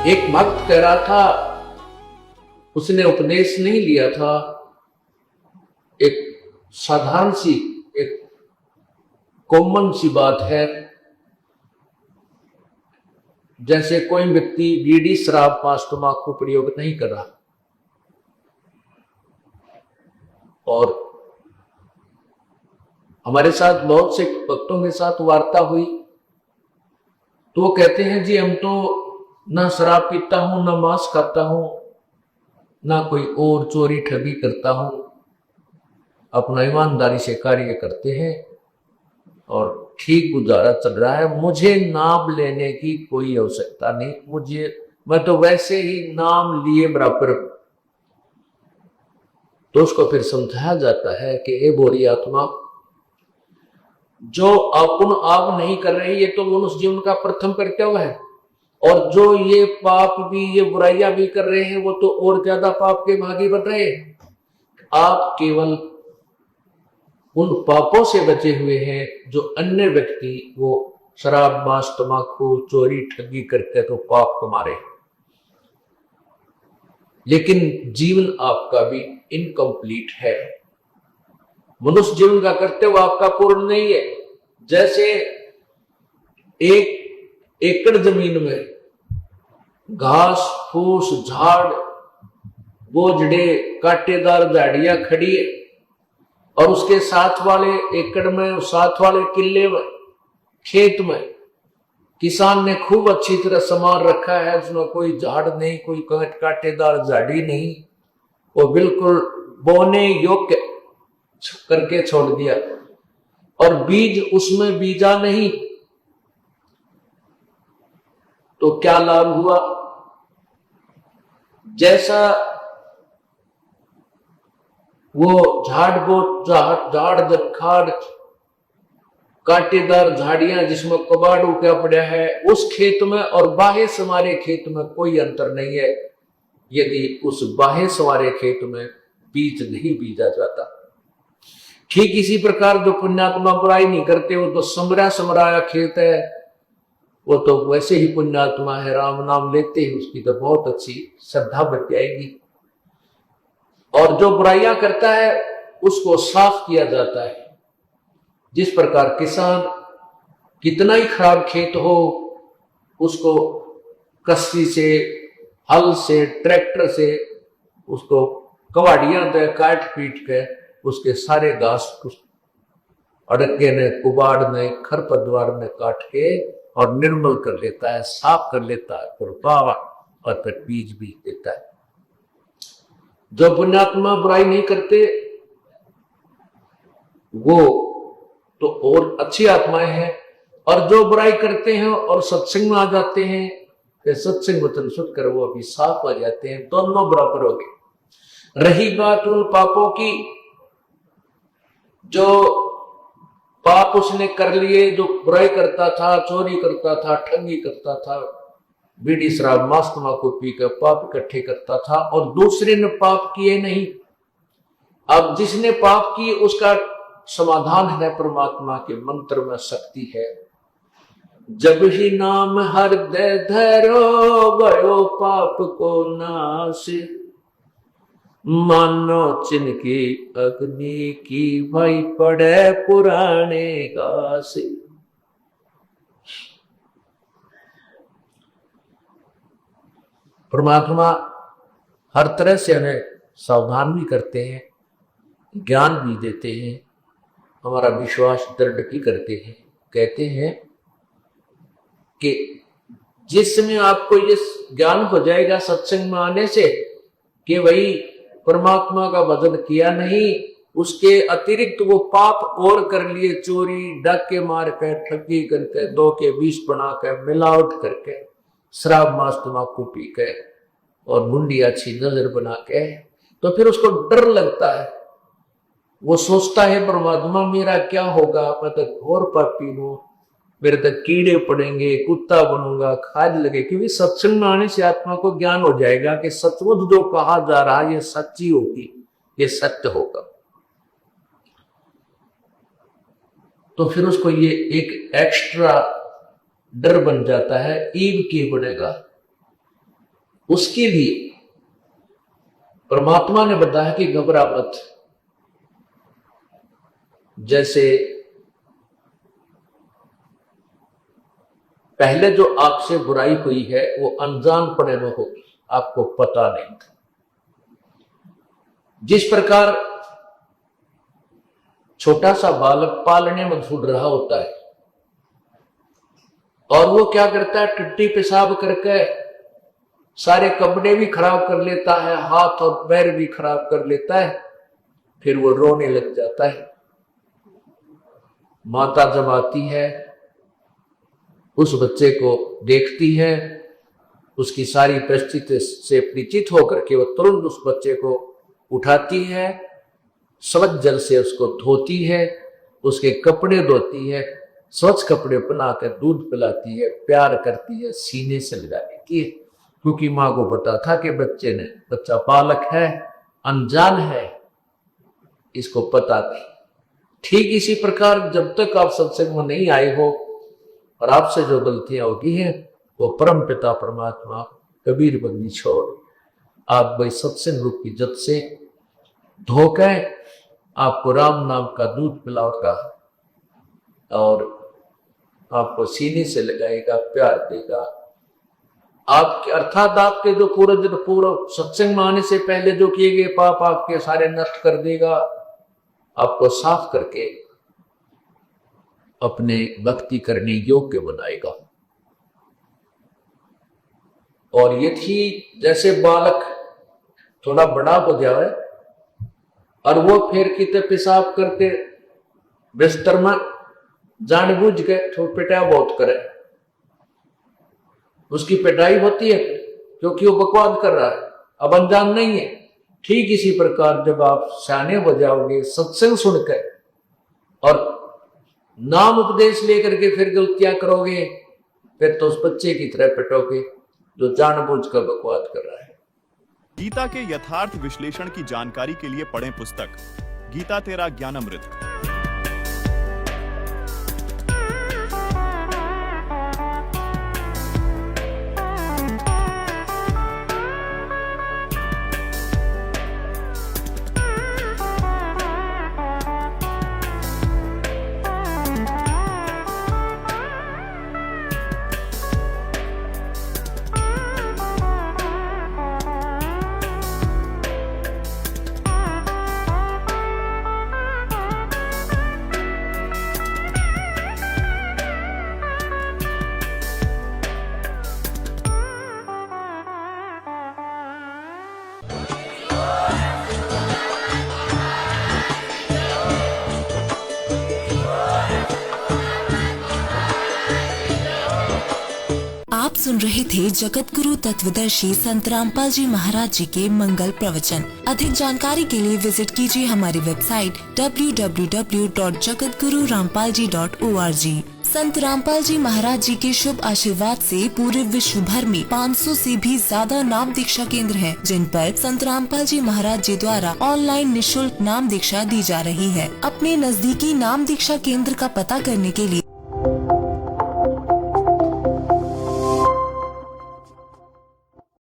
एक भक्त कह रहा था, उसने उपदेश नहीं लिया था, एक साधारण सी, एक कॉमन सी बात है। जैसे कोई व्यक्ति बीड़ी, शराब, मांस, तंबाकू प्रयोग नहीं कर रहा और हमारे साथ बहुत से भक्तों के साथ वार्ता हुई तो वो कहते हैं जी हम तो ना शराब पीता हूं, ना मांस खाता हूं, ना कोई और चोरी ठगी करता हूं, अपना ईमानदारी से कार्य करते हैं और ठीक गुजारा चल रहा है। मुझे नाम लेने की कोई आवश्यकता नहीं, मैं तो वैसे ही नाम लिए बराबर। तो उसको फिर समझाया जाता है कि ए बोरी आत्मा, जो अपन आप नहीं कर रहे, ये तो मनुष्य जीवन का प्रथम कर्तव्य है, और जो ये पाप भी, ये बुराइयां भी कर रहे हैं, वो तो और ज्यादा पाप के भागी बन रहे हैं। आप केवल उन पापों से बचे हुए हैं जो अन्य व्यक्ति वो शराब, मांस, तंबाकू, चोरी, ठगी करके तो पाप कमा रहे हैं, लेकिन जीवन आपका भी इनकम्प्लीट है। मनुष्य जीवन का कर्तव्य आपका पूर्ण नहीं है। जैसे एक एकड़ जमीन में घास फूस, झाड़, बोझड़े, कांटेदार झाड़ियां खड़ी है और उसके साथ वाले एकड़ में, साथ वाले किले में, खेत में किसान ने खूब अच्छी तरह संभाल रखा है, उसमें कोई झाड़ नहीं, कोई कांटेदार झाड़ी नहीं, वो बिल्कुल बोने योग्य करके छोड़ दिया और बीज उसमें बीजा नहीं, तो क्या लाभ हुआ? जैसा वो झाड़ जखाड़, कांटेदार झाड़ियां जिसमें कबाड़ उगा पड़ा है उस खेत में और बाहे सवारे खेत में कोई अंतर नहीं है, यदि उस बाहे सवारे खेत में बीज नहीं बीजा जाता। ठीक इसी प्रकार जो पुण्यात्मा बुराई नहीं करते, वो तो समराया खेत है, वो तो वैसे ही पुण्यात्मा है, राम नाम लेते ही उसकी तो बहुत अच्छी श्रद्धा बढ़ जाएगी। और जो बुराइयां करता है उसको साफ किया जाता है। जिस प्रकार किसान कितना ही खराब खेत हो उसको कस्सी से, हल से, ट्रैक्टर से उसको कवाड़ियां दे काट पीट के उसके सारे घास अड़के ने, कुबाड़ ने, खरपतवार ने काट के और निर्मल कर लेता है, साफ कर लेता है, और फिर बीज भी देता है। जो पुण्यात्मा बुराई नहीं करते वो तो और अच्छी आत्माएं हैं, और जो बुराई करते हैं और सत्संग में आ जाते हैं, फिर सत्संग वचन सुन कर वो अभी साफ आ जाते हैं, दोनों बराबर हो गए। रही बात उन पापों की जो पाप उसने कर लिए, जो बुराई करता था, चोरी करता था, ठगी करता था, बीड़ी शराब मांस तंबाकू पी कर पाप इकट्ठे करता था, और दूसरे ने पाप किए नहीं। अब जिसने पाप किए उसका समाधान है परमात्मा के मंत्र में शक्ति है। जब ही नाम हृदय धरो भयो पाप को नाश, मानो चिनकी अग्नि की भाई पड़े पुराने घास। परमात्मा हर तरह से हमें सावधान भी करते हैं, ज्ञान भी देते हैं, हमारा विश्वास दृढ़ भी करते हैं। कहते हैं कि जिस समय आपको ये ज्ञान हो जाएगा सत्संग में आने से कि वही परमात्मा का भजन किया नहीं, उसके अतिरिक्त वो पाप और कर लिए, चोरी डाके मार कर, ठगी करके, 2 के 20 बना कर, मिलावट करके, शराब मांस तंबाकू पी के और मुंडी अच्छी नजर बना के, तो फिर उसको डर लगता है। वो सोचता है परमात्मा मेरा क्या होगा, मैं तो घोर पापी हूं, मेरे तक कीड़े पड़ेंगे, कुत्ता बनूंगा, खाद लगे। क्योंकि सत्संग में आने से आत्मा को ज्ञान हो जाएगा कि सचमुच जो कहा जा रहा है ये सच्ची होगी, ये सत्य होगा। तो फिर उसको ये एक एक्स्ट्रा डर बन जाता है, ईव की बनेगा। उसके लिए परमात्मा ने बताया कि घबरा मत। जैसे पहले जो आपसे बुराई हुई है वो अनजानपने में होगी, आपको पता नहीं था। जिस प्रकार छोटा सा बालक पालने में ढूंढ रहा होता है और वो क्या करता है, टट्टी पेशाब करके सारे कपड़े भी खराब कर लेता है, हाथ और पैर भी खराब कर लेता है, फिर वो रोने लग जाता है। माता जब आती है, उस बच्चे को देखती है, उसकी सारी परिस्थिति से परिचित होकर के वो तुरंत उस बच्चे को उठाती है, स्वच्छ जल से उसको धोती है, उसके कपड़े धोती है, स्वच्छ कपड़े पहनाकर दूध पिलाती है, प्यार करती है, सीने से लगा देती है, क्योंकि माँ को पता था कि बच्चा बालक है, अनजान है, इसको पता नहीं। ठीक इसी प्रकार जब तक आप सत्संग में नहीं आए हो और आपसे जो गलतियां होती हैं वो परम पिता परमात्मा कबीर बंदी छोड़ आप भाई सत्संग रूप की जत से धोकर आपको राम नाम का दूध पिलाएगा और आपको सीने से लगाएगा, प्यार देगा। आपके अर्थात आपके जो पूरा सत्संग में आने से पहले जो किए गए पाप आपके सारे नष्ट कर देगा, आपको साफ करके अपने भक्ति करने योग्य बनाएगा। और ये थी जैसे बालक थोड़ा बड़ा हो जाए और वो फिर कितने पेशाब करते बिस्तर में जानबूझ के पिटाई बहुत करे, उसकी पिटाई होती है क्योंकि वो बकवाद कर रहा है, अब अनजान नहीं है। ठीक इसी प्रकार जब आप सियाने हो जाओगे सत्संग सुनकर और नाम उपदेश लेकर के फिर गलतियां करोगे, फिर तो उस बच्चे की तरह पिटोगे जो जानबूझ कर बकवाद कर रहा है। गीता के यथार्थ विश्लेषण की जानकारी के लिए पढ़ें पुस्तक गीता तेरा ज्ञानामृत। आप सुन रहे थे जगत गुरु तत्वदर्शी संत रामपाल जी महाराज जी के मंगल प्रवचन। अधिक जानकारी के लिए विजिट कीजिए हमारी वेबसाइट www.jagatgururampalji.org। संत रामपाल जी महाराज जी के शुभ आशीर्वाद से पूरे विश्व भर में 500 से भी ज्यादा नाम दीक्षा केंद्र हैं, जिन पर संत रामपाल जी महाराज जी द्वारा ऑनलाइन निशुल्क नाम दीक्षा दी जा रही है। अपने नजदीकी नाम दीक्षा केंद्र का पता करने के लिए